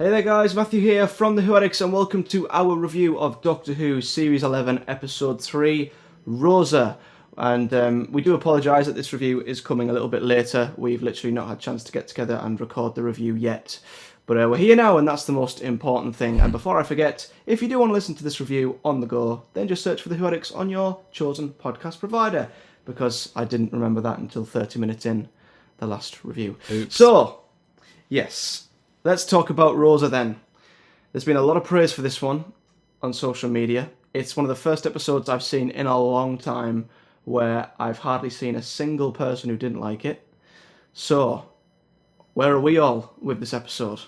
Hey there guys, Matthew here from The Who Addicts and welcome to our review of Doctor Who Series 11 Episode 3, Rosa. And we do apologise that this review is coming a little bit later. We've literally not had a chance to get together and record the review yet. But we're here now and that's the most important thing. And before I forget, if you do want to listen to this review on the go, then just search for The Who Addicts on your chosen podcast provider. Because I didn't remember that until 30 minutes in the last review. Oops. So, yes. Let's talk about Rosa then. There's been a lot of praise for this one on social media. It's one of the first episodes I've seen in a long time where I've hardly seen a single person who didn't like it. So, where are we all with this episode?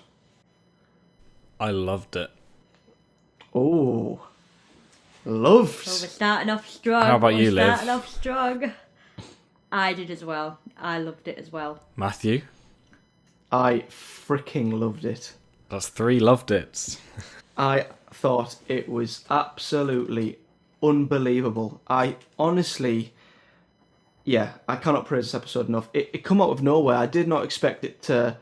I loved it. Oh, loved. Well, we're starting off strong. How about you, Liv? Starting off strong. I did as well. I loved it as well. Matthew? I freaking loved it. That's 3 loved it. I thought it was absolutely unbelievable. I honestly, I cannot praise this episode enough. It come out of nowhere. I did not expect it to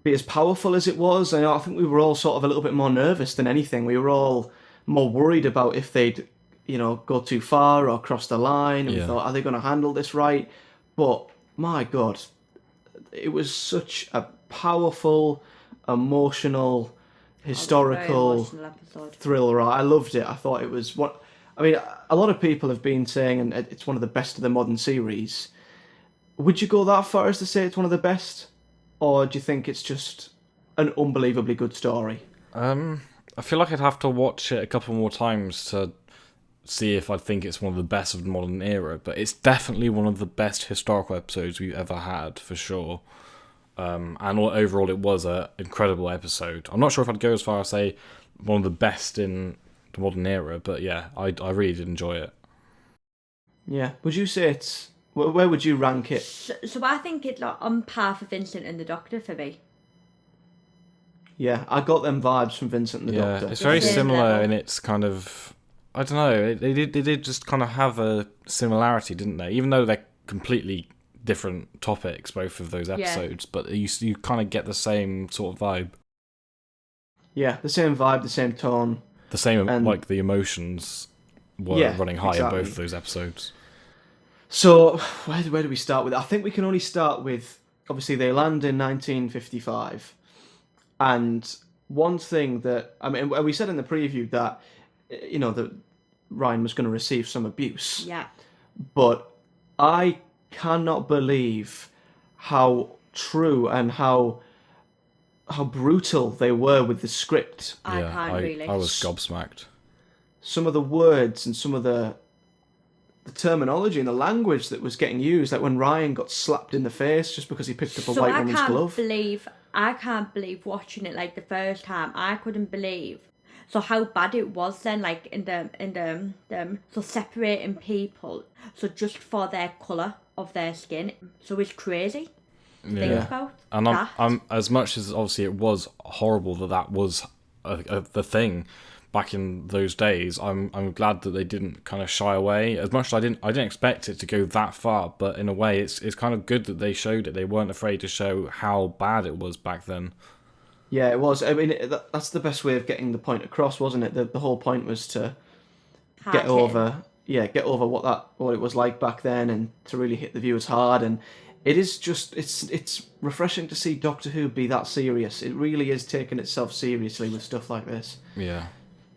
be as powerful as it was. I think we were all sort of a little bit more nervous than anything. We were all more worried about if they'd, go too far or cross the line. And we thought, are they going to handle this right? But my God, it was such a powerful, emotional, historical thriller. I loved it. I thought it was a lot of people have been saying, and it's one of the best of the modern series. Would you go that far as to say it's one of the best? Or do you think it's just an unbelievably good story? I feel like I'd have to watch it a couple more times to see if I think it's one of the best of the modern era, but it's definitely one of the best historical episodes we've ever had, for sure. And overall, it was an incredible episode. I'm not sure if I'd go as far as say one of the best in the modern era, but yeah, I really did enjoy it. Yeah, would you say it's... Where would you rank it? So I think it's like on par for Vincent and the Doctor for me. Yeah, I got them vibes from Vincent and the Doctor. It's very Same similar level. in its kind of... I don't know, they did just kind of have a similarity, didn't they? Even though they're completely different topics, both of those episodes, but you kind of get the same sort of vibe. Yeah, the same vibe, the same tone. The same, like the emotions were running high in both of those episodes. So, where do we start with it? I think we can only start with, obviously, they land in 1955. And one thing that, we said in the preview that, that Ryan was going to receive some abuse. Yeah. But I cannot believe how true and how brutal they were with the script. I can't really. I was gobsmacked. Some of the words and some of the terminology and the language that was getting used, like when Ryan got slapped in the face just because he picked up a white woman's glove. I can't believe watching it like the first time. I couldn't believe. So how bad it was then, like in the so separating people, so just for their colour of their skin. So it's crazy. Think about and that. I'm as much as obviously it was horrible that was the thing back in those days. I'm glad that they didn't kind of shy away as much as I didn't expect it to go that far. But in a way, it's kind of good that they showed it. They weren't afraid to show how bad it was back then. Yeah, it was. I mean, that's the best way of getting the point across, wasn't it? The whole point was to get over what it was like back then, and to really hit the viewers hard. And it is just it's refreshing to see Doctor Who be that serious. It really is taking itself seriously with stuff like this. Yeah.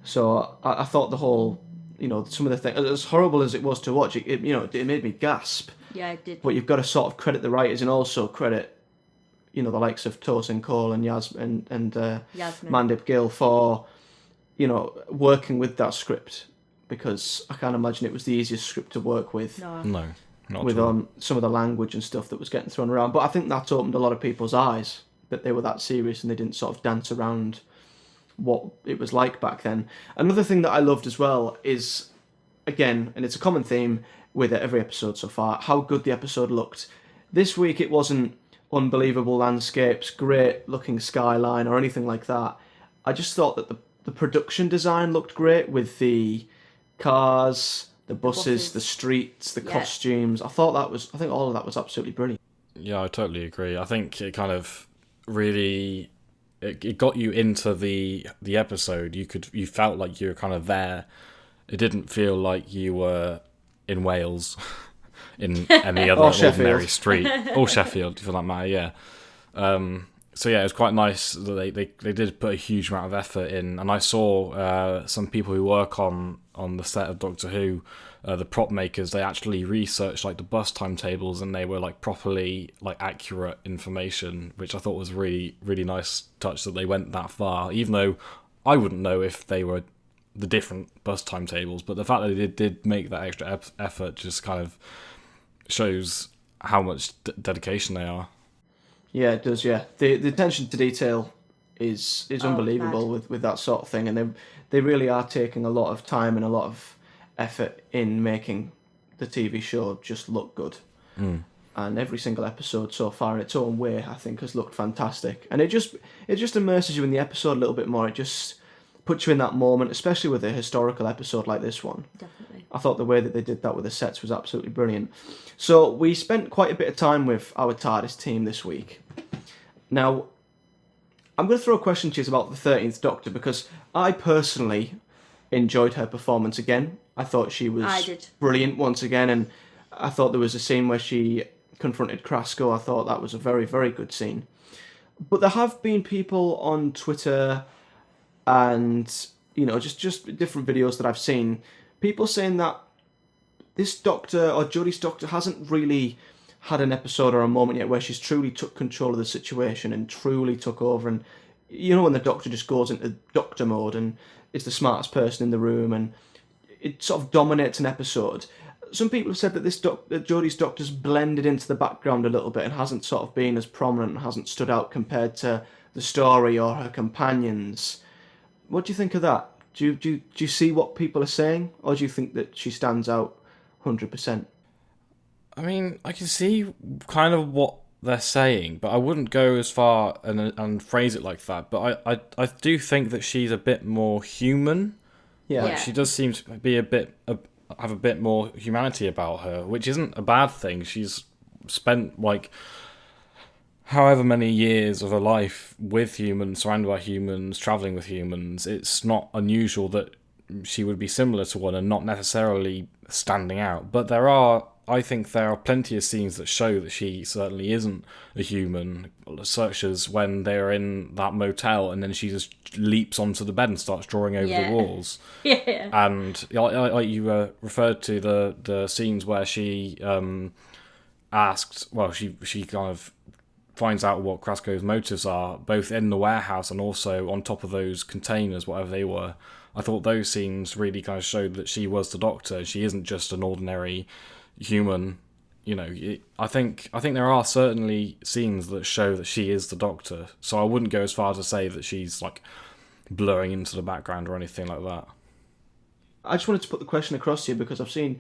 So I thought the whole, some of the things, as horrible as it was to watch, it made me gasp. Yeah, it did. But you've got to sort of credit the writers and also credit, the likes of Tosin Cole and Yasmin and Mandip Gill for, working with that script, because I can't imagine it was the easiest script to work with. No, not with at all. some of the language and stuff that was getting thrown around. But I think that's opened a lot of people's eyes, that they were that serious and they didn't sort of dance around what it was like back then. Another thing that I loved as well is, again, and it's a common theme with every episode so far, how good the episode looked. This week it wasn't unbelievable landscapes, great looking skyline or anything like that. I just thought that the production design looked great with the cars, the buses, the streets, the costumes. I think all of that was absolutely brilliant. Yeah, I totally agree. I think it kind of really it got you into the episode. You felt like you were kind of there. It didn't feel like you were in Wales, in any other ordinary street, or Sheffield for that matter. Yeah. So yeah, it was quite nice that they did put a huge amount of effort in, and I saw some people who work on the set of Doctor Who, the prop makers. They actually researched like the bus timetables, and they were like properly like accurate information, which I thought was really really nice touch that they went that far. Even though I wouldn't know if they were the different bus timetables, but the fact that they did make that extra effort just kind of shows how much dedication they are. Yeah, it does. Yeah, the attention to detail is unbelievable with that sort of thing, and they really are taking a lot of time and a lot of effort in making the TV show just look good. And every single episode so far, in its own way, I think has looked fantastic, and it just immerses you in the episode a little bit more. It just puts you in that moment, especially with a historical episode like this one. Definitely. I thought the way that they did that with the sets was absolutely brilliant. So we spent quite a bit of time with our TARDIS team this week. Now, I'm going to throw a question to you about the 13th Doctor, because I personally enjoyed her performance again. I thought she was brilliant once again, and I thought there was a scene where she confronted Krasko. I thought that was a very, very good scene. But there have been people on Twitter and, you know, just different videos that I've seen, people saying that this Doctor, or Jodie's Doctor, hasn't really had an episode or a moment yet where she's truly took control of the situation and truly took over. And you know, when the Doctor just goes into Doctor mode and is the smartest person in the room and it sort of dominates an episode. Some people have said that that Jodie's Doctor's blended into the background a little bit and hasn't sort of been as prominent and hasn't stood out compared to the story or her companions. What do you think of that? Do you see what people are saying, or do you think that she stands out 100%? I mean, I can see kind of what they're saying, but I wouldn't go as far and phrase it like that. But I do think that she's a bit more human. Yeah. Like, she does seem to be have a bit more humanity about her, which isn't a bad thing. She's spent like however many years of her life with humans, surrounded by humans, traveling with humans. It's not unusual that she would be similar to one and not necessarily standing out. But I think there are plenty of scenes that show that she certainly isn't a human, such as when they're in that motel and then she just leaps onto the bed and starts drawing over the walls. Yeah. And like you referred to the scenes where she asked, well, she kind of finds out what Krasko's motives are, both in the warehouse and also on top of those containers, whatever they were. I thought those scenes really kind of showed that she was the Doctor. She isn't just an ordinary human. You know, I think there are certainly scenes that show that she is the Doctor. So I wouldn't go as far as to say that she's like blurring into the background or anything like that. I just wanted to put the question across to you because I think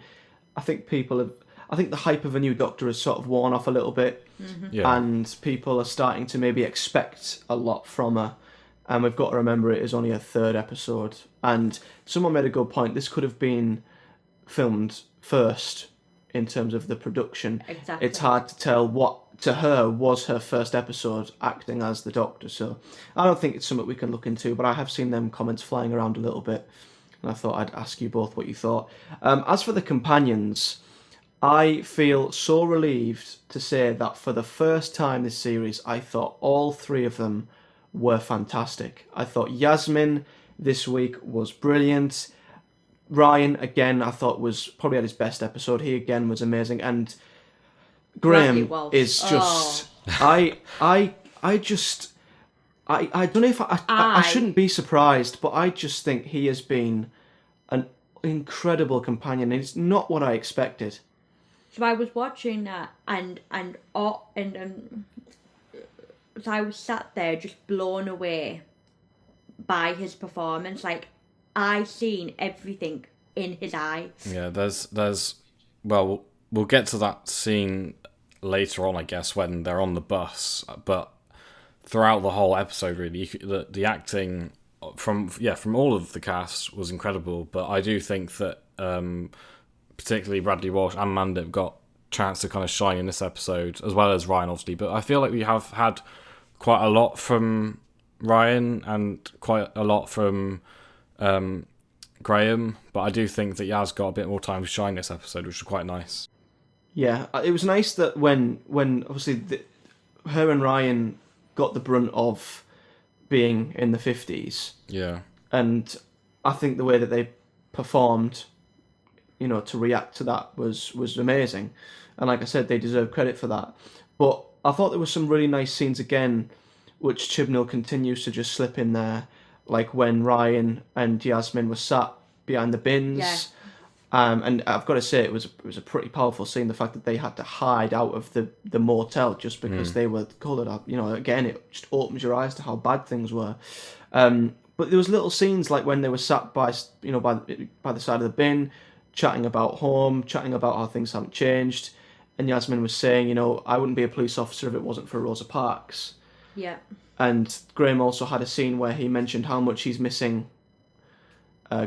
the hype of a new Doctor has sort of worn off a little bit, and people are starting to maybe expect a lot from her. And we've got to remember it is only a third episode. And someone made a good point. This could have been filmed first in terms of the production. Exactly. It's hard to tell what, to her, was her first episode acting as the Doctor. So I don't think it's something we can look into, but I have seen them comments flying around a little bit. And I thought I'd ask you both what you thought. As for the companions, I feel so relieved to say that for the first time this series, I thought all three of them were fantastic. I thought Yasmin this week was brilliant. Ryan, again, I thought was probably at his best episode. He, again, was amazing. And Graham is just... I don't know if I shouldn't be surprised, but I just think he has been an incredible companion. It's not what I expected. So I was watching that, and so I was sat there just blown away by his performance. Like, I seen everything in his eyes. Yeah, well, we'll get to that scene later on, I guess, when they're on the bus. But throughout the whole episode, really, the acting from all of the cast was incredible. But I do think that particularly Bradley Walsh and Mandip got a chance to kind of shine in this episode, as well as Ryan, obviously. But I feel like we have had quite a lot from Ryan and quite a lot from Graham, but I do think that Yaz got a bit more time to shine this episode, which was quite nice. Yeah, it was nice that when obviously her and Ryan got the brunt of being in the 50s, Yeah. and I think the way that they performed, to react to that was amazing, and like I said, they deserve credit for that. But I thought there were some really nice scenes again, which Chibnall continues to just slip in there, like when Ryan and Yasmin were sat behind the bins. Yeah. And I've got to say, it was a pretty powerful scene. The fact that they had to hide out of the motel just because they were coloured up. Again, it just opens your eyes to how bad things were. But there was little scenes like when they were sat by the side of the bin, chatting about home, chatting about how things haven't changed. And Yasmin was saying, I wouldn't be a police officer if it wasn't for Rosa Parks. Yeah. And Graham also had a scene where he mentioned how much he's missing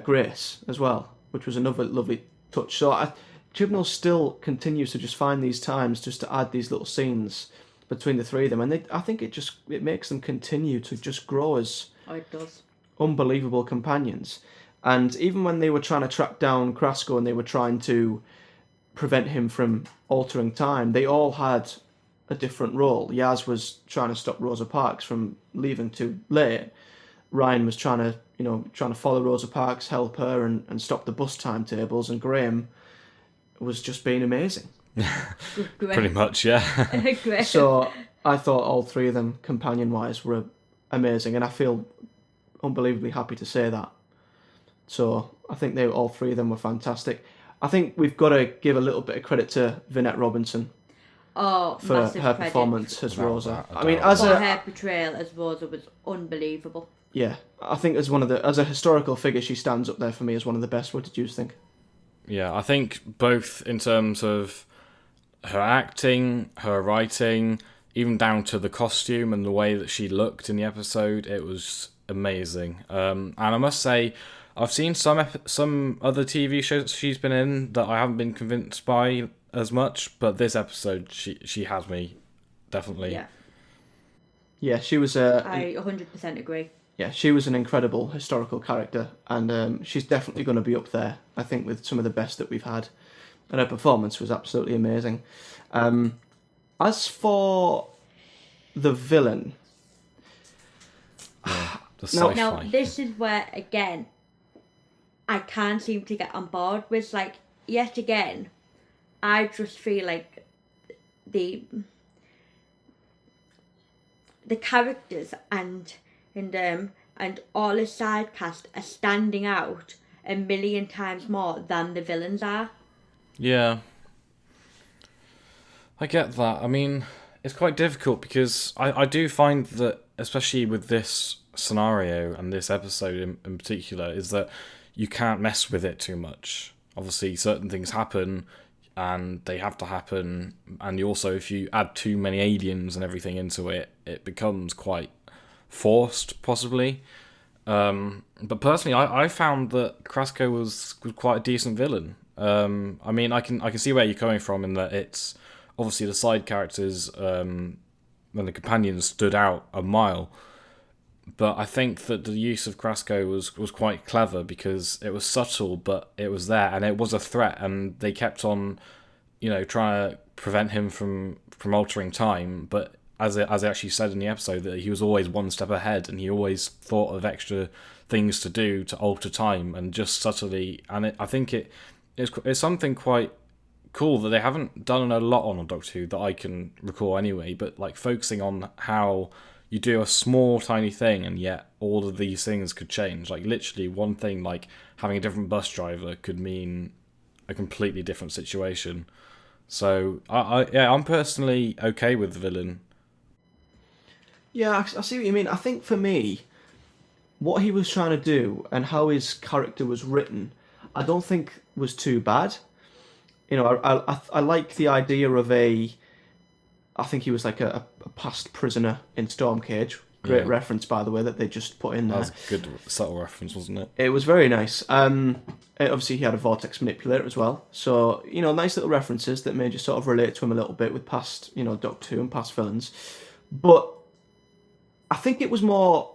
Grace as well, which was another lovely touch. So Chibnall still continues to just find these times just to add these little scenes between the three of them, and I think it makes them continue to just grow as It does. unbelievable companions. And even when they were trying to track down Krasko and they were trying to prevent him from altering time, they all had a different role. Yaz was trying to stop Rosa Parks from leaving too late. Ryan was trying to follow Rosa Parks, help her, and stop the bus timetables. And Graham was just being amazing. Pretty much, yeah. Great. So I thought all three of them, companion-wise, were amazing, and I feel unbelievably happy to say that. So I think all three of them were fantastic. I think we've got to give a little bit of credit to Vinette Robinson for massive her credit. performance as Without Rosa. that, I mean, Her portrayal as Rosa was unbelievable. yeah, I think as a historical figure, she stands up there for me as one of the best. What did you think? Yeah, I think both in terms of her acting, her writing, even down to the costume and the way that she looked in the episode, it was amazing. And I must say, I've seen some other TV shows she's been in that I haven't been convinced by as much, but this episode, she has me, definitely. Yeah. Yeah, she was I 100% agree. yeah, she was an incredible historical character, and she's definitely going to be up there, I think, with some of the best that we've had. And her performance was absolutely amazing. As for the villain, The Now- sci-fi. Now, this is where, again, I can't seem to get on board with, yet again, I just feel like the characters and all the side cast are standing out a million times more than the villains are. Yeah. I get that. I mean, it's quite difficult because I do find that, especially with this scenario and this episode in particular, is that you can't mess with it too much. Obviously, certain things happen and they have to happen, and you also, if you add too many aliens and everything into it, it becomes quite forced, possibly. But personally, I found that Krasko was quite a decent villain. I mean, I can see where you're coming from in that it's obviously the side characters and the companions stood out a mile. But I think that the use of Krasko was quite clever because it was subtle, but it was there and it was a threat, and they kept on, trying to prevent him from altering time. But as it actually said in the episode, that he was always one step ahead, and he always thought of extra things to do to alter time, and just subtly. And I think it's something quite cool that they haven't done a lot on Doctor Who that I can recall anyway. But like focusing on how you do a small tiny thing and yet all of these things could change. Like literally one thing, like having a different bus driver, could mean a completely different situation. So I'm personally okay with the villain. yeah, I see what you mean. I think for me, what he was trying to do and how his character was written, I don't think was too bad. I like the idea of I think he was like a past prisoner in Stormcage. Great Yeah. reference, by the way, that they just put in there. That was a good subtle reference, wasn't it? It was very nice. Obviously, he had a vortex manipulator as well. So, nice little references that made you sort of relate to him a little bit with past, Doctor Who and past villains. But I think it was more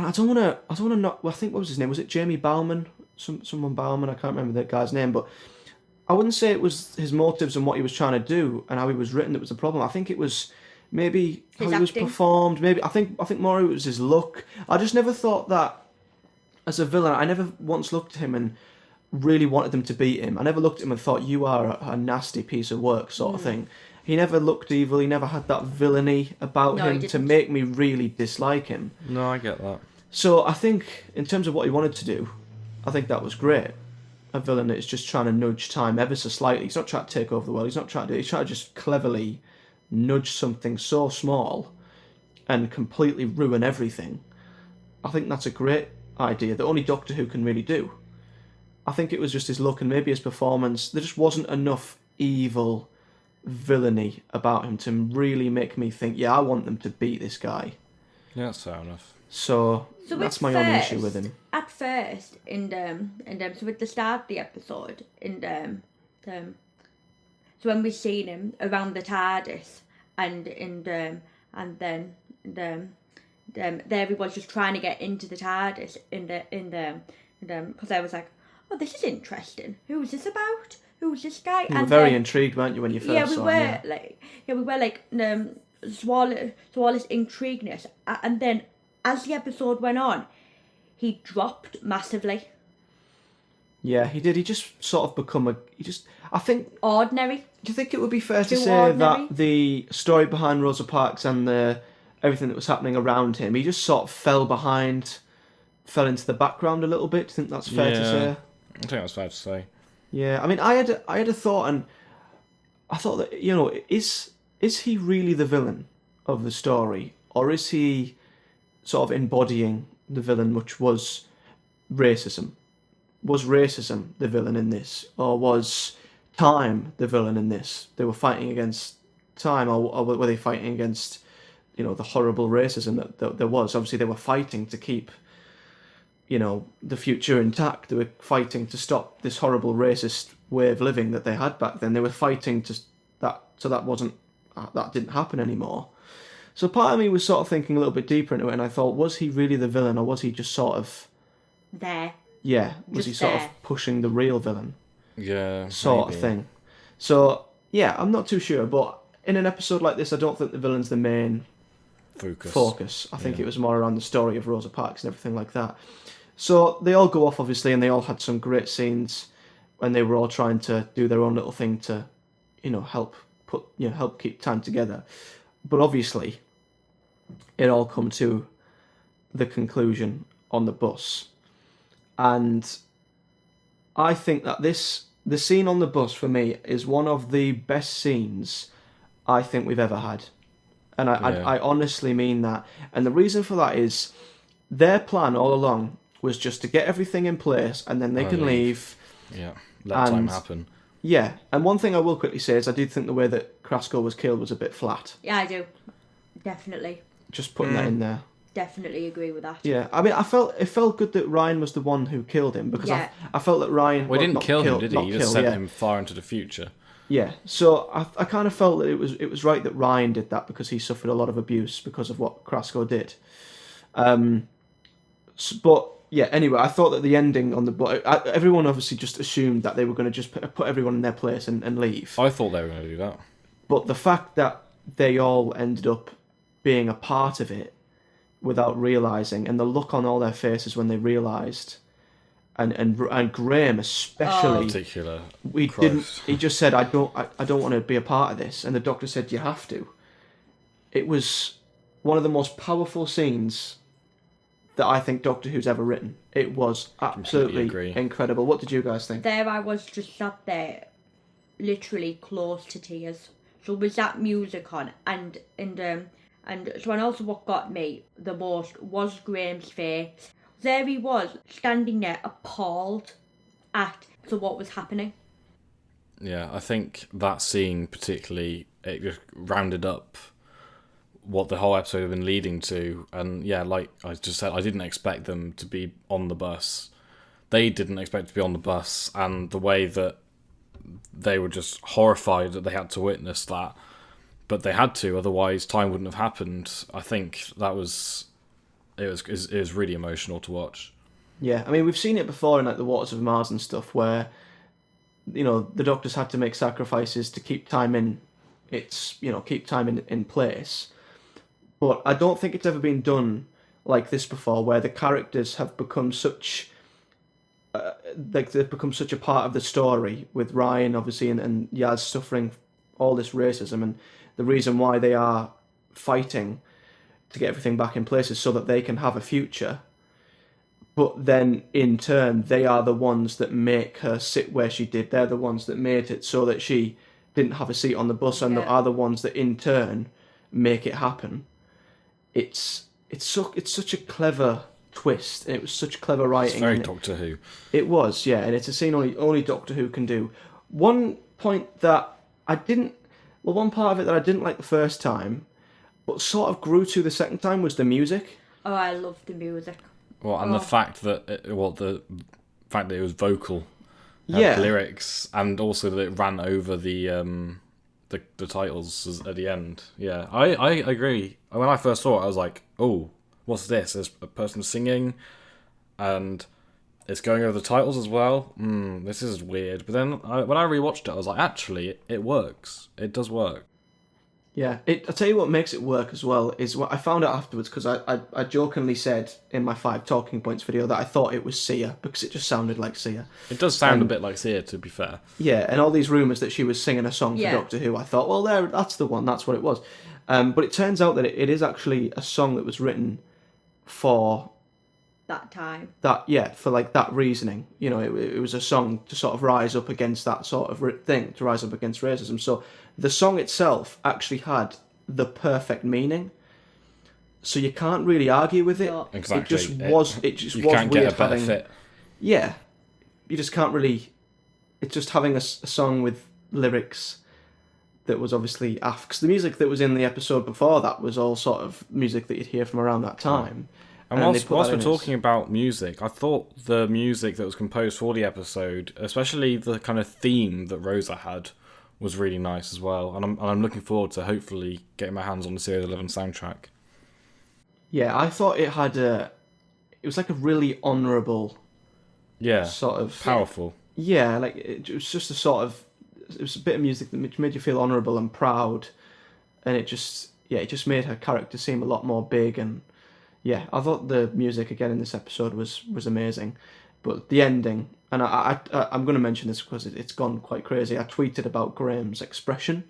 I don't want to not. Well, I think what was his name? Was it Jamie Bauman? Someone Bauman. I can't remember that guy's name, but I wouldn't say it was his motives and what he was trying to do and how he was written that was the problem. I think it was maybe how His he was acting. performed. Maybe I think more it was his look. I just never thought that as a villain. I never once looked at him and really wanted them to beat him. I never looked at him and thought you are a nasty piece of work sort of thing. He never looked evil. He never had that villainy about No, he him to didn't. make me really dislike him. No, I get that. So I think in terms of what he wanted to do, I think that was great. A villain that is just trying to nudge time ever so slightly. He's not trying to take over the world. He's not trying to do it. He's trying to just cleverly nudge something so small and completely ruin everything. I think that's a great idea that only Doctor Who can really do. I think it was just his look and maybe his performance. There just wasn't enough evil villainy about him to really make me think, yeah, I want them to beat this guy. Yeah, that's fair enough. So So that's at my only first- issue with him. At first, so at the start of the episode, so when we seen him around the TARDIS, and there he was just trying to get into the TARDIS because I was like, oh, this is interesting. Who is this about? Who's this guy? You were very intrigued, weren't you, when you first Yeah, we saw were him? so all this intrigueness, and then as the episode went on, he dropped massively. Yeah, he did. He just sort of become I think. Ordinary. Do you think it would be fair to Too say ordinary? that the story behind Rosa Parks and everything that was happening around him, he just sort of fell into the background a little bit? Do you think that's fair to say? I think that's fair to say. Yeah, I mean, I had a thought, and I thought that, is he really the villain of the story, or is he sort of embodying the villain, which was racism? Was racism the villain in this, or was time the villain in this? They were fighting against time, or were they fighting against, the horrible racism that there was? Obviously, they were fighting to keep the future intact. They were fighting to stop this horrible racist way of living that they had back then. They were fighting that didn't happen anymore. So part of me was sort of thinking a little bit deeper into it, and I thought, was he really the villain, or was he just sort of, There. was he Just sort there. of pushing the real villain Yeah, sort maybe. of thing? So yeah, I'm not too sure, but in an episode like this, I don't think the villain's the main focus. I think it was more around the story of Rosa Parks and everything like that. So they all go off, obviously, and they all had some great scenes when they were all trying to do their own little thing to, help keep time together. But obviously, it all come to the conclusion on the bus, and I think that the scene on the bus for me is one of the best scenes I think we've ever had. And I honestly mean that. And the reason for that is their plan all along was just to get everything in place and then they can leave. Yeah, let time And- happen. Yeah, and one thing I will quickly say is I did think the way that Krasko was killed was a bit flat. Yeah, I do. Definitely. Just putting that in there. Definitely agree with that. Yeah, I mean, it felt good that Ryan was the one who killed him because Yeah. I felt that Ryan. Well, he didn't not kill him, killed- did he? not He just kill, sent yeah. him far into the future. Yeah, so I kind of felt that it was right that Ryan did that because he suffered a lot of abuse because of what Krasko did. But yeah, anyway, I thought that the ending on the everyone obviously just assumed that they were going to just put everyone in their place and leave. I thought they were going to do that. But the fact that they all ended up being a part of it without realizing, and the look on all their faces when they realized, and Graham especially. Particular. We Christ. didn't. He just said, "I don't want to be a part of this," and the doctor said, "You have to." It was one of the most powerful scenes that I think Doctor Who's ever written. It was absolutely agree. incredible. What did you guys think? There I was just sat there, literally close to tears. So with that music on, and so and also what got me the most was Graham's face. There he was, standing there, appalled at what was happening. Yeah, I think that scene particularly, it just rounded up what the whole episode had been leading to. And yeah, like I just said, I didn't expect them to be on the bus. They didn't expect to be on the bus, and the way that they were just horrified that they had to witness that. But they had to, otherwise time wouldn't have happened. I think that was it was really emotional to watch. Yeah, I mean, we've seen it before in like the Waters of Mars and stuff, where the Doctors had to make sacrifices to keep time in place. But I don't think it's ever been done like this before, where the characters have become such they've become such a part of the story, with Ryan obviously and Yaz suffering all this racism, and the reason why they are fighting to get everything back in place is so that they can have a future. But then in turn, they are the ones that make her sit where she did. They're the ones that made it so that she didn't have a seat on the bus, and they are the ones that in turn make it happen. It's such a clever twist, and it was such clever writing. It's very Doctor Who. It was, yeah, and it's a scene only Doctor Who can do. One point that one part of it that I didn't like the first time, but sort of grew to the second time, was the music. Oh, I love the music. Well, and the fact that it was vocal, lyrics, and also that it ran over the titles at the end. Yeah, I agree. When I first saw it, I was like, oh, what's this? There's a person singing, and it's going over the titles as well. This is weird. But then when I rewatched it, I was like, actually, it works. It does work. Yeah, I'll tell you what makes it work as well is what I found out afterwards, because I jokingly said in my 5 talking points video that I thought it was Sia, because it just sounded like Sia. It does sound a bit like Sia, to be fair. Yeah, and all these rumours that she was singing a song for Doctor Who, I thought, well, that's the one, that's what it was. But it turns out that it is actually a song that was written for that time. For like that reasoning. It was a song to sort of rise up against that sort of thing, to rise up against racism. So the song itself actually had the perfect meaning. So you can't really argue with it. Exactly. It just you was can't weird get a better fit. Yeah. You just can't really. It's just having a song with lyrics that was obviously aft. Because the music that was in the episode before that was all sort of music that you'd hear from around that time. And whilst we're talking about music, I thought the music that was composed for the episode, especially the kind of theme that Rosa had, was really nice as well. And I'm looking forward to hopefully getting my hands on the Series 11 soundtrack. Yeah, I thought it was like a really honourable, sort of powerful. Yeah, like it was just it was a bit of music that made you feel honourable and proud, and it just made her character seem a lot more big. And yeah, I thought the music again in this episode was amazing, but the ending, and I'm going to mention this because it's gone quite crazy. I tweeted about Graham's expression,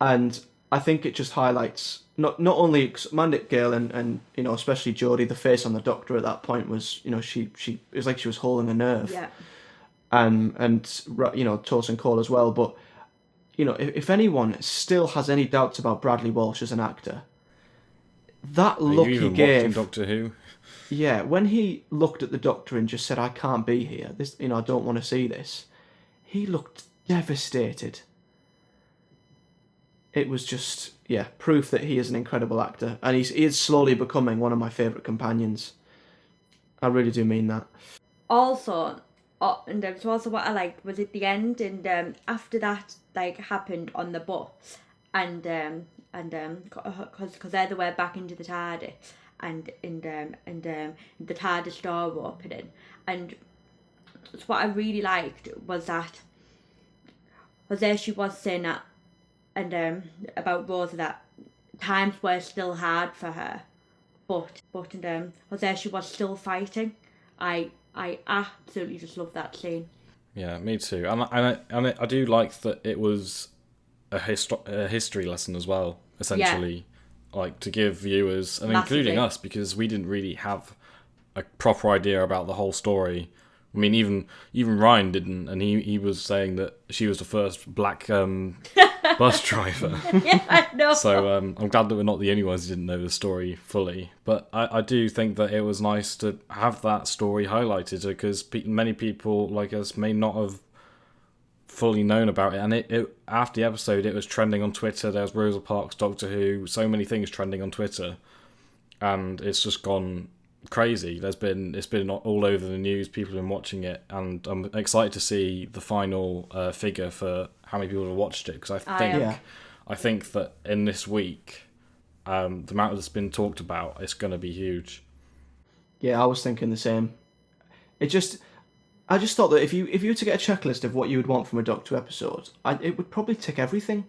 and I think it just highlights not only Mandip Gill and especially Jodie. The face on the Doctor at that point was she it was like she was holding a nerve. Yeah. And Tosin Cole as well. But if anyone still has any doubts about Bradley Walsh as an actor, that look he gave. Doctor Who? Yeah, when he looked at the Doctor and just said, "I can't be here. This, I don't want to see this." He looked devastated. It was just, proof that he is an incredible actor, and he is slowly becoming one of my favourite companions. I really do mean that. Also, and so also what I liked was at the end, and after that happened on the bus, and because they're the way back into the TARDIS, and the TARDIS door opening, and so what I really liked was that there she was saying that, and about Rosa, that times were still hard for her, but there she was still fighting. I absolutely just love that scene. Yeah, me too. And I do like that it was a history lesson as well, essentially. Yeah. Like, to give viewers, and including us, because we didn't really have a proper idea about the whole story. I mean, even Ryan didn't, and he was saying that she was the first black bus driver. Yeah, I know. So I'm glad that we're not the only ones who didn't know the story fully. But I do think that it was nice to have that story highlighted, because many people like us may not have fully known about it. And it after the episode, it was trending on Twitter. There was Rosa Parks, Doctor Who, so many things trending on Twitter, and it's just gone crazy. It's been all over the news. People have been watching it, and I'm excited to see the final figure for how many people have watched it, because I think that in this week the amount that's been talked about, it's going to be huge. Yeah, I was thinking the same. I just thought that if you were to get a checklist of what you would want from a Doctor Who episode, it would probably tick everything.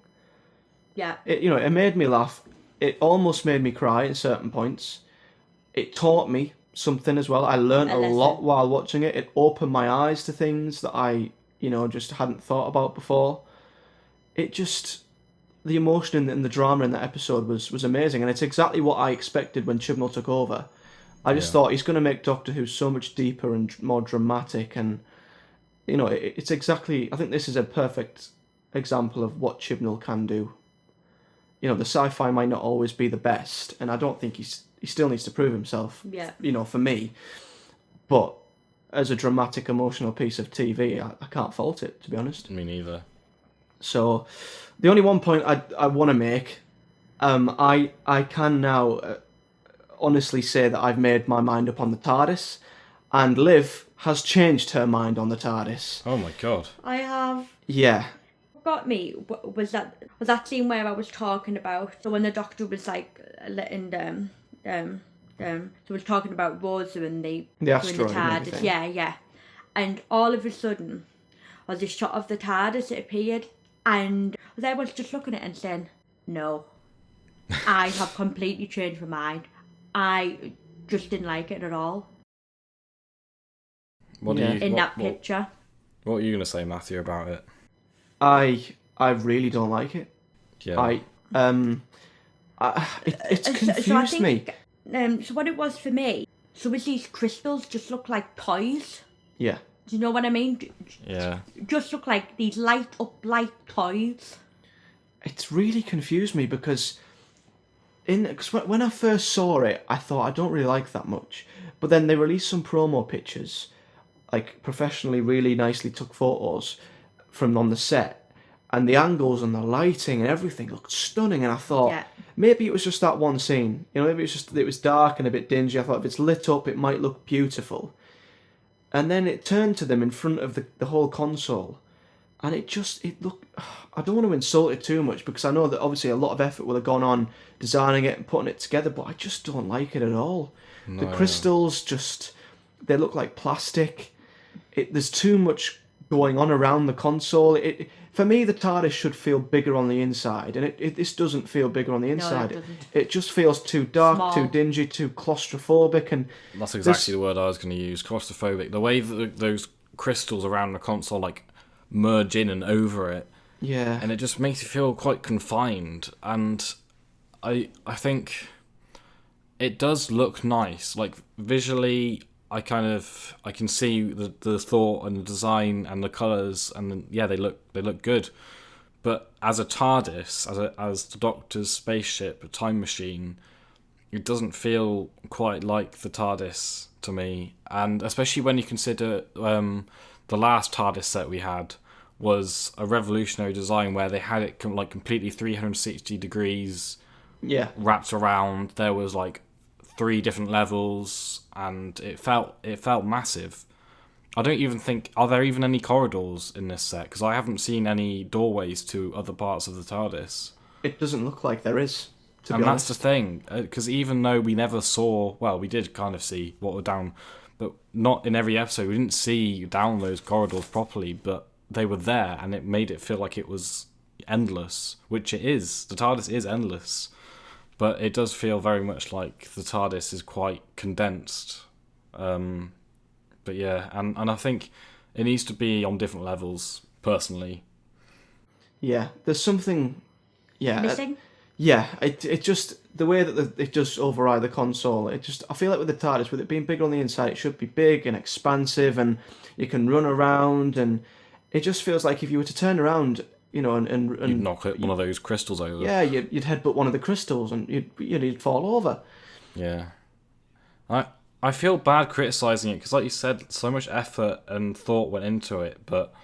Yeah. It made me laugh. It almost made me cry at certain points. It taught me something as well. I learned a lot while watching it. It opened my eyes to things that I, just hadn't thought about before. The emotion and the drama in that episode was amazing, and it's exactly what I expected when Chibnall took over. I just thought he's going to make Doctor Who so much deeper and more dramatic, and it's exactly. I think this is a perfect example of what Chibnall can do. The sci-fi might not always be the best, and I don't think he still needs to prove himself. Yeah. For me, but as a dramatic, emotional piece of TV, I can't fault it, to be honest. Me neither. So, the only one point I want to make, I can now honestly say that I've made my mind up on the TARDIS, and Liv has changed her mind on the TARDIS. Oh my god. I have. Yeah. What got me was that scene where I was talking about, so when the Doctor was like letting so was talking about Rosa and the asteroid and TARDIS. everything. Yeah. And all of a sudden, was a shot of the TARDIS, it appeared, and I was just looking at it and saying, no, I have completely changed my mind. I just didn't like it at all. That picture. What are you going to say, Matthew, about it? I really don't like it. Yeah. It's confused me. So what it was for me, so was these crystals just look like toys? Yeah. Do you know what I mean? Yeah. Just look like these light toys. It's really confused me because when I first saw it, I thought I don't really like that much. But then they released some promo pictures, like professionally, really nicely took photos from on the set, and the angles and the lighting and everything looked stunning. And I thought maybe it was just that one scene. Maybe it was dark and a bit dingy. I thought if it's lit up, it might look beautiful. And then it turned to them in front of the whole console, and it looked. I don't want to insult it too much because I know that obviously a lot of effort will have gone on designing it and putting it together, but I just don't like it at all. No, the crystals they look like plastic. There's too much going on around the console. For me, the TARDIS should feel bigger on the inside, and this doesn't feel bigger on the inside. No, it doesn't. It just feels too dark, Small. Too dingy, too claustrophobic, and that's exactly the word I was going to use. Claustrophobic. The way that those crystals around the console merge in and over it. Yeah. And it just makes you feel quite confined. And I think it does look nice. Like visually, I can see the thought and the design and the colours, and they look good. But as a TARDIS, as the Doctor's spaceship, a time machine, it doesn't feel quite like the TARDIS to me. And especially when you consider the last TARDIS set we had was a revolutionary design where they had it completely 360 degrees wrapped around. There was 3 different levels, and it felt massive. I don't even think, are there even any corridors in this set? Because I haven't seen any doorways to other parts of the TARDIS. It doesn't look like there is, to be honest. And that's the thing, because even though we never saw, well, we did kind of see what were down, but not in every episode. We didn't see down those corridors properly, but they were there, and it made it feel like it was endless, which it is. The TARDIS is endless, but it does feel very much like the TARDIS is quite condensed. But yeah, and I think it needs to be on different levels, personally. Yeah, there's something... missing? It just... The way that it just override the console, I feel like with the TARDIS, with it being bigger on the inside, it should be big and expansive, and you can run around, and it just feels like if you were to turn around, and you'd knock one of those crystals over. Yeah, you'd headbutt one of the crystals, and you'd fall over. Yeah, I feel bad criticising it because, like you said, so much effort and thought went into it, but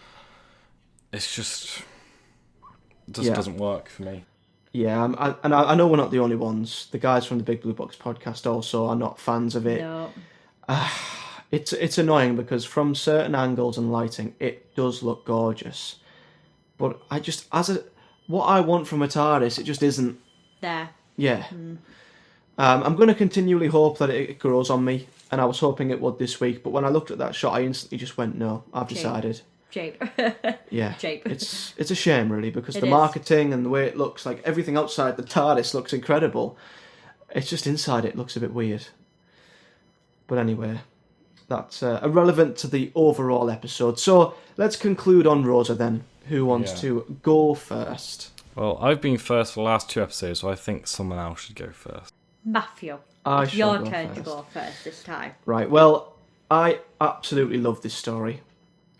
it's just doesn't work for me. Yeah, I know we're not the only ones. The guys from the Big Blue Box podcast also are not fans of it. No. It's annoying because from certain angles and lighting, it does look gorgeous. But what I want from a TARDIS, it just isn't. There. Yeah. I'm going to continually hope that it grows on me, and I was hoping it would this week, but when I looked at that shot, I instantly just went, no, I've decided. Shape. Yeah. Shape. It's a shame, really, because It the is. marketing and the way it looks, like everything outside the TARDIS looks incredible. It's just inside it looks a bit weird. But anyway, that's irrelevant to the overall episode. So let's conclude on Rosa then. Who wants to go first? Well, I've been first for the last 2 episodes, so I think someone else should go first. Matthew, I it's shall your go turn first. to go first this time. Right, well, I absolutely love this story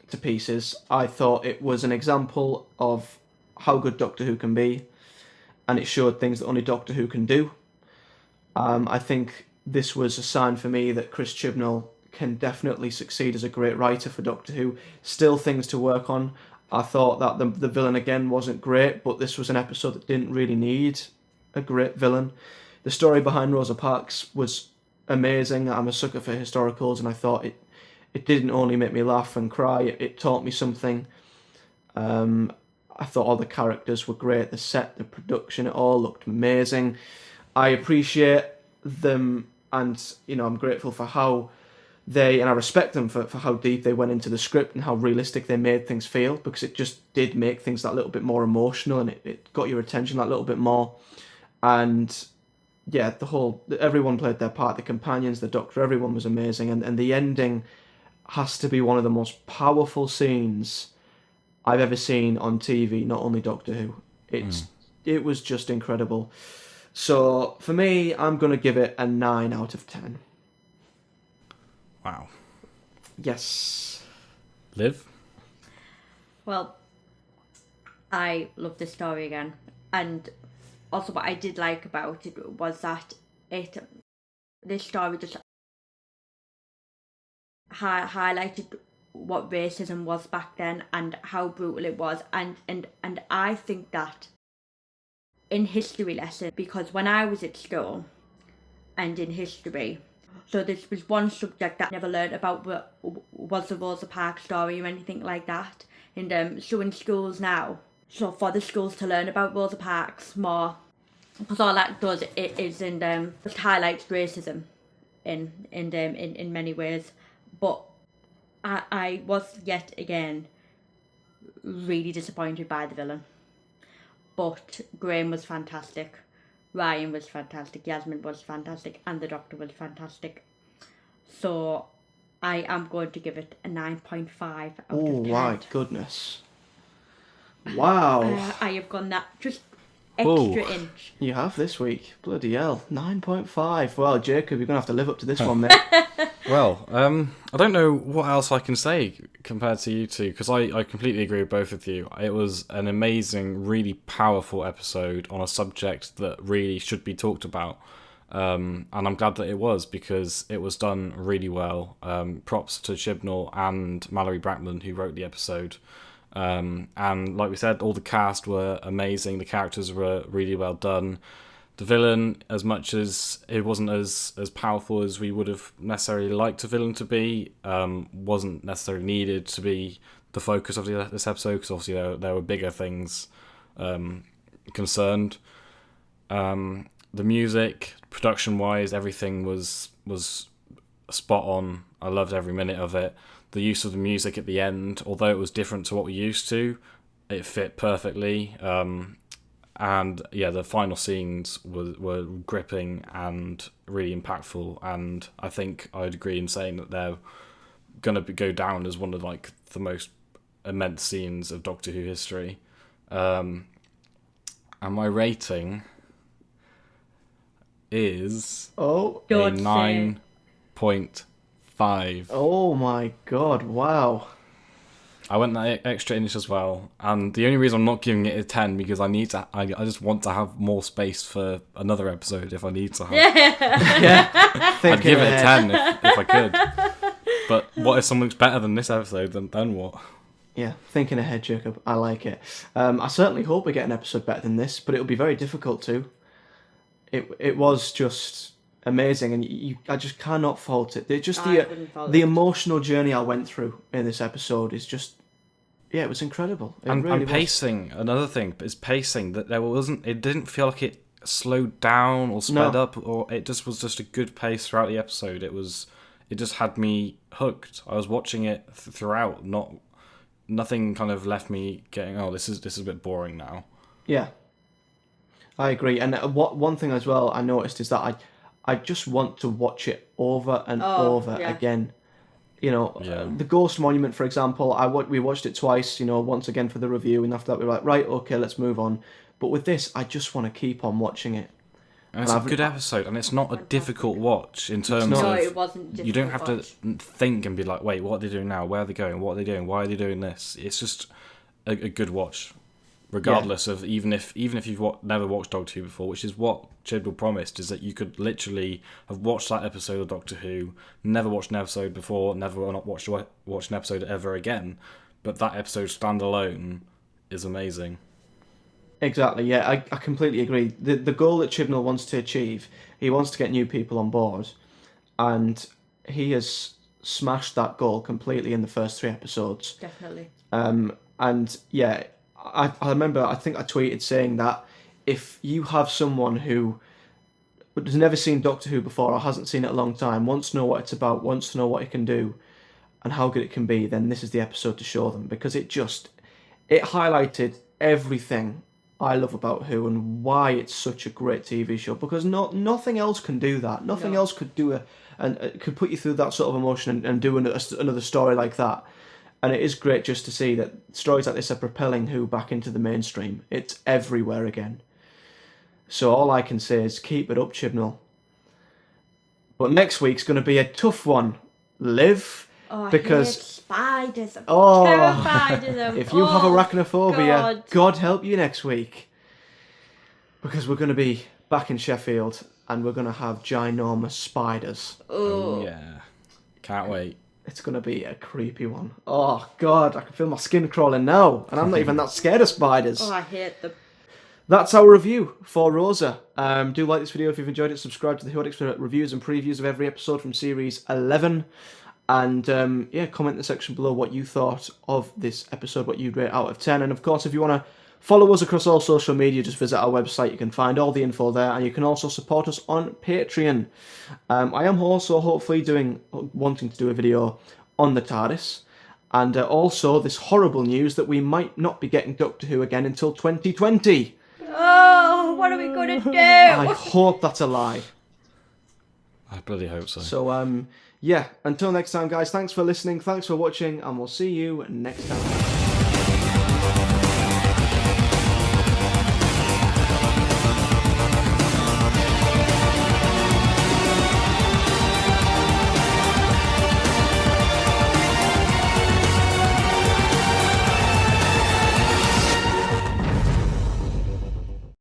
to pieces. I thought it was an example of how good Doctor Who can be, and it showed things that only Doctor Who can do. I think this was a sign for me that Chris Chibnall can definitely succeed as a great writer for Doctor Who. Still things to work on. I thought that the villain again wasn't great, but this was an episode that didn't really need a great villain. The story behind Rosa Parks was amazing. I'm a sucker for historicals, and I thought it didn't only make me laugh and cry, it taught me something. I thought all the characters were great, the set, the production, it all looked amazing. I appreciate them, and I'm grateful for how and I respect them for how deep they went into the script and how realistic they made things feel, because it just did make things that little bit more emotional, and it got your attention that little bit more. And yeah, everyone played their part, the companions, the Doctor, everyone was amazing, and the ending has to be one of the most powerful scenes I've ever seen on TV, not only Doctor Who. It was just incredible. So for me, I'm going to give it a 9 out of 10. Wow. Yes. Liv? Well, I love this story again, and also what I did like about it was that this story just highlighted what racism was back then and how brutal it was, and I think that in history lesson, because when I was at school and in history, so this was one subject that I never learned about was the Rosa Parks story or anything like that. And so in schools now, so for the schools to learn about Rosa Parks more, because all that does is just highlights racism in many ways. But I was yet again really disappointed by the villain. But Graham was fantastic, Ryan was fantastic, Yasmin was fantastic, and the Doctor was fantastic. So I am going to give it a 9.5 out of 10. Oh my goodness. Wow. I have gone that just extra inch. You have this week. Bloody hell. 9.5. Well, Jacob, you're going to have to live up to this one, mate. Well, I don't know what else I can say compared to you two, because I completely agree with both of you. It was an amazing, really powerful episode on a subject that really should be talked about. And I'm glad that it was, because it was done really well. Props to Chibnall and Mallory Brackman, who wrote the episode. And like we said, all the cast were amazing. The characters were really well done. The villain, as much as it wasn't as powerful as we would have necessarily liked a villain to be, wasn't necessarily needed to be the focus of this episode, because obviously there were bigger things concerned. The music, production-wise, everything was spot on. I loved every minute of it. The use of the music at the end, although it was different to what we used to, it fit perfectly. And yeah, the final scenes were gripping and really impactful. And I think I'd agree in saying that they're going to go down as one of the most immense scenes of Doctor Who history. And my rating is a 9.5. Oh my god, wow. I went that extra inch as well, and the only reason I'm not giving it a 10 because I just want to have more space for another episode if I need to have. I'd give it a 10 if I could. But what if something's better than this episode? Then what? Yeah, thinking ahead, Jacob. I like it. I certainly hope we get an episode better than this, but it'll be very difficult to. It was just amazing, and I just cannot fault it. The emotional journey I went through in this episode is just, it was incredible. And pacing, another thing is pacing. That it didn't feel like it slowed down or sped No. up, or it just was just a good pace throughout the episode. It just had me hooked. I was watching it throughout. Nothing kind of left me getting, oh, this is a bit boring now. Yeah, I agree. And one thing as well I noticed is that I just want to watch it over and over again. You know, the Ghost Monument, for example, we watched it twice, you know, once again for the review, and after that we were like, right, okay, let's move on. But with this, I just want to keep on watching it. And it's a good episode, and it's not a difficult watch in terms No, of... it wasn't difficult. You don't have watch. to think and be like, wait, what are they doing now? Where are they going? What are they doing? Why are they doing this? It's just a good watch, regardless of even if you've never watched Doctor Who before, which is what Chibnall promised, is that you could literally have watched that episode of Doctor Who, never watched an episode before, never not watched an episode ever again, but that episode standalone is amazing. Exactly, yeah, I completely agree. The goal that Chibnall wants to achieve, he wants to get new people on board, and he has smashed that goal completely in the first 3 episodes. Definitely. And yeah, I remember, I think I tweeted saying that if you have someone who has never seen Doctor Who before or hasn't seen it a long time, wants to know what it's about, wants to know what it can do, and how good it can be, then this is the episode to show them, because it highlighted everything I love about Who and why it's such a great TV show, because nothing else can do that. Nothing else could do could put you through that sort of emotion and do another story like that. And it is great just to see that stories like this are propelling Who back into the mainstream. It's everywhere again. So all I can say is keep it up, Chibnall. But next week's going to be a tough one, Liv. Oh, because I hate spiders. I'm terrified of them. If you have arachnophobia, God. God help you next week. Because we're going to be back in Sheffield and we're going to have ginormous spiders. Oh. Yeah. Can't wait. It's going to be a creepy one. Oh, God, I can feel my skin crawling now. And I'm not even that scared of spiders. Oh, I hate them. That's our review for Rosa. Do like this video if you've enjoyed it. Subscribe to the Who Addicts for reviews and previews of every episode from Series 11. And comment in the section below what you thought of this episode, what you'd rate out of 10. And of course, if you want to follow us across all social media, just visit our website. You can find all the info there, and you can also support us on Patreon. I am also hopefully wanting to do a video on the TARDIS, and also this horrible news that we might not be getting Doctor Who again until 2020. Oh, what are we going to do? I hope that's a lie. I bloody hope so. So, until next time, guys, thanks for listening, thanks for watching, and we'll see you next time.